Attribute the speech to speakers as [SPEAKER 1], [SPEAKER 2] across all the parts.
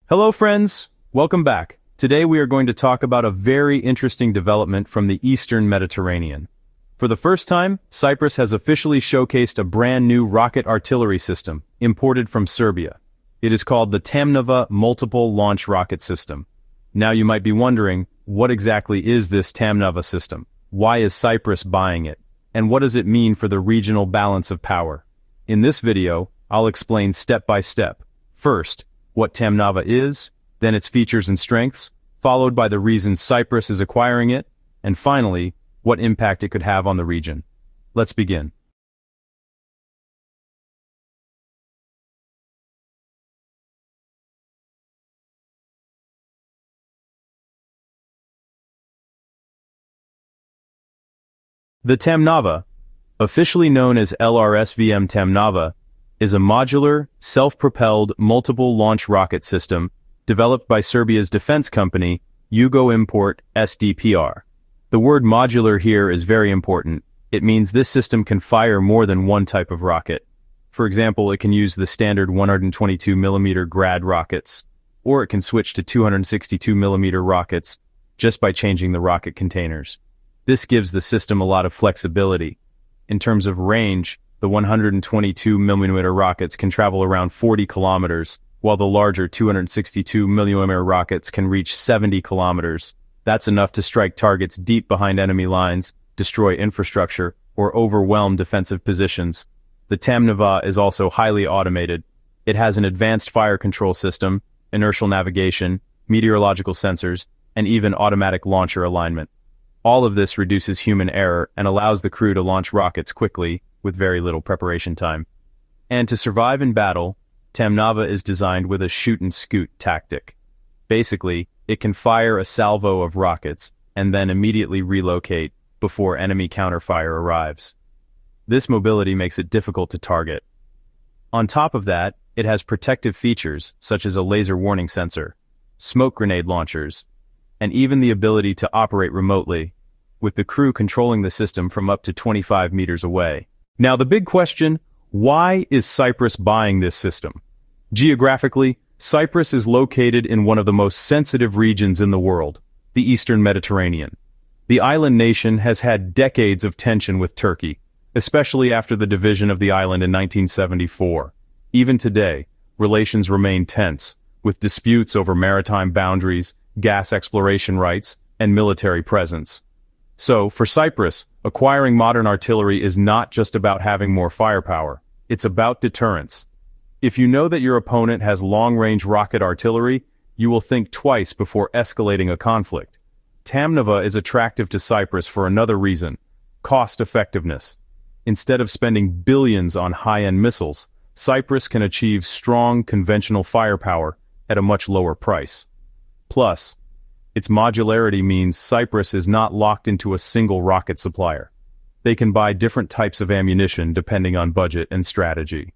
[SPEAKER 1] Hello friends, welcome back. Today we are going to talk about a very interesting development from the Eastern Mediterranean. For the first time, Cyprus has officially showcased a brand new rocket artillery system, imported from Serbia. It is called the Tamnava Multiple Launch Rocket System. Now you might be wondering, what exactly is this Tamnava system? Why is Cyprus buying it? And what does it mean for the regional balance of power? In this video, I'll explain step by step. First, what Tamnava is, then its features and strengths, followed by the reasons Cyprus is acquiring it, and finally, what impact it could have on the region. Let's begin. The Tamnava, officially known as LRSVM Tamnava, is a modular, self-propelled, multiple-launch rocket system developed by Serbia's defense company, Import SDPR. The word modular here is very important. It means this system can fire more than one type of rocket. For example, it can use the standard 122mm Grad rockets, or it can switch to 262mm rockets just by changing the rocket containers. This gives the system a lot of flexibility. In terms of range, the 122mm rockets can travel around 40 kilometers, while the larger 262mm rockets can reach 70 kilometers. That's enough to strike targets deep behind enemy lines, destroy infrastructure, or overwhelm defensive positions. The Tamnava is also highly automated. It has an advanced fire control system, inertial navigation, meteorological sensors, and even automatic launcher alignment. All of this reduces human error and allows the crew to launch rockets quickly, with very little preparation time. And to survive in battle, Tamnava is designed with a shoot-and-scoot tactic. Basically, it can fire a salvo of rockets and then immediately relocate before enemy counterfire arrives. This mobility makes it difficult to target. On top of that, it has protective features such as a laser warning sensor, smoke grenade launchers, and even the ability to operate remotely, with the crew controlling the system from up to 25 meters away. Now the big question, why is Cyprus buying this system? Geographically, Cyprus is located in one of the most sensitive regions in the world, the Eastern Mediterranean. The island nation has had decades of tension with Turkey, especially after the division of the island in 1974. Even today, relations remain tense, with disputes over maritime boundaries, gas exploration rights, and military presence. So, for Cyprus, acquiring modern artillery is not just about having more firepower, it's about deterrence. If you know that your opponent has long-range rocket artillery, you will think twice before escalating a conflict. Tamnava is attractive to Cyprus for another reason: cost-effectiveness. Instead of spending billions on high-end missiles, Cyprus can achieve strong conventional firepower at a much lower price. Plus, its modularity means Cyprus is not locked into a single rocket supplier. They can buy different types of ammunition depending on budget and strategy.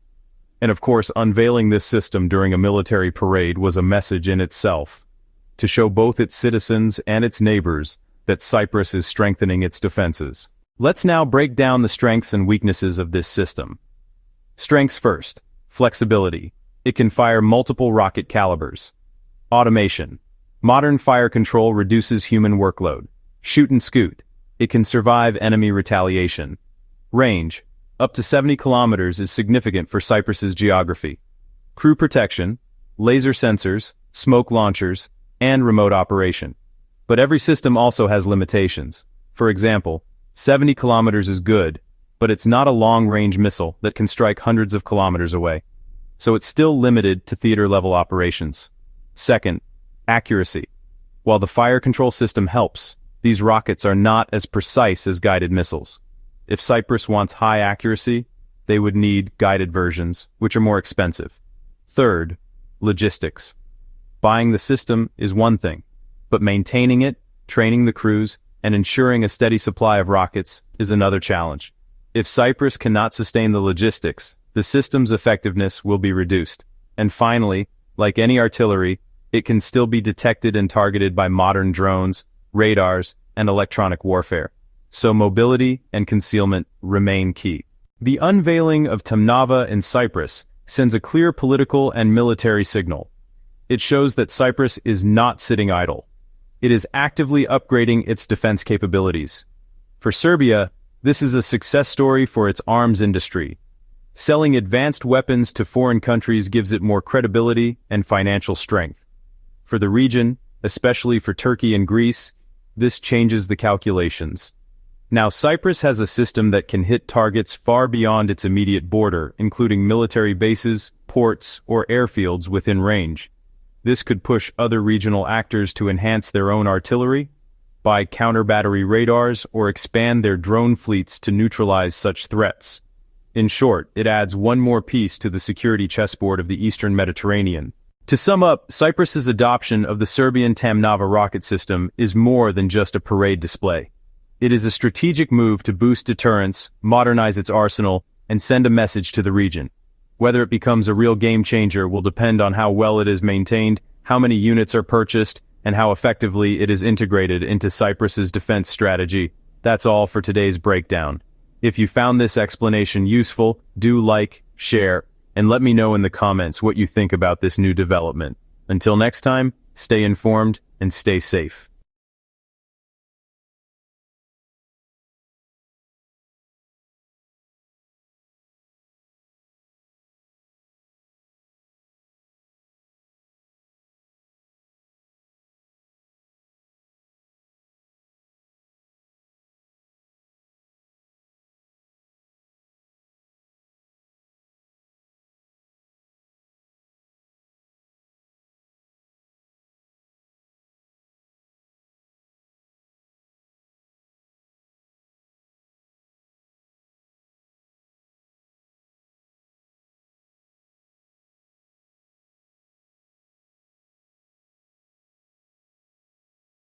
[SPEAKER 1] And of course, unveiling this system during a military parade was a message in itself, to show both its citizens and its neighbors that Cyprus is strengthening its defenses. Let's now break down the strengths and weaknesses of this system. Strengths first. Flexibility. It can fire multiple rocket calibers. Automation. Modern fire control reduces human workload. Shoot and scoot. It can survive enemy retaliation. Range. Up to 70 kilometers is significant for Cyprus's geography. Crew protection, laser sensors, smoke launchers, and remote operation. But every system also has limitations. For example, 70 kilometers is good, but it's not a long-range missile that can strike hundreds of kilometers away. So it's still limited to theater-level operations. Second, accuracy. While the fire control system helps, these rockets are not as precise as guided missiles. If Cyprus wants high accuracy, they would need guided versions, which are more expensive. Third, logistics. Buying the system is one thing, but maintaining it, training the crews, and ensuring a steady supply of rockets is another challenge. If Cyprus cannot sustain the logistics, the system's effectiveness will be reduced. And finally, like any artillery, it can still be detected and targeted by modern drones, radars, and electronic warfare. So mobility and concealment remain key. The unveiling of Tamnava in Cyprus sends a clear political and military signal. it shows that Cyprus is not sitting idle. It is actively upgrading its defense capabilities. For Serbia, this is a success story for its arms industry. Selling advanced weapons to foreign countries gives it more credibility and financial strength. For the region, especially for Turkey and Greece, this changes the calculations. Now, Cyprus has a system that can hit targets far beyond its immediate border, including military bases, ports, or airfields within range. This could push other regional actors to enhance their own artillery, buy counter-battery radars, or expand their drone fleets to neutralize such threats. In short, it adds one more piece to the security chessboard of the Eastern Mediterranean. To sum up, Cyprus's adoption of the Serbian Tamnava rocket system is more than just a parade display. It is a strategic move to boost deterrence, modernize its arsenal, and send a message to the region. Whether it becomes a real game-changer will depend on how well it is maintained, how many units are purchased, and how effectively it is integrated into Cyprus's defense strategy. That's all for today's breakdown. If you found this explanation useful, do like, share, and let me know in the comments what you think about this new development. Until next time, stay informed and stay safe.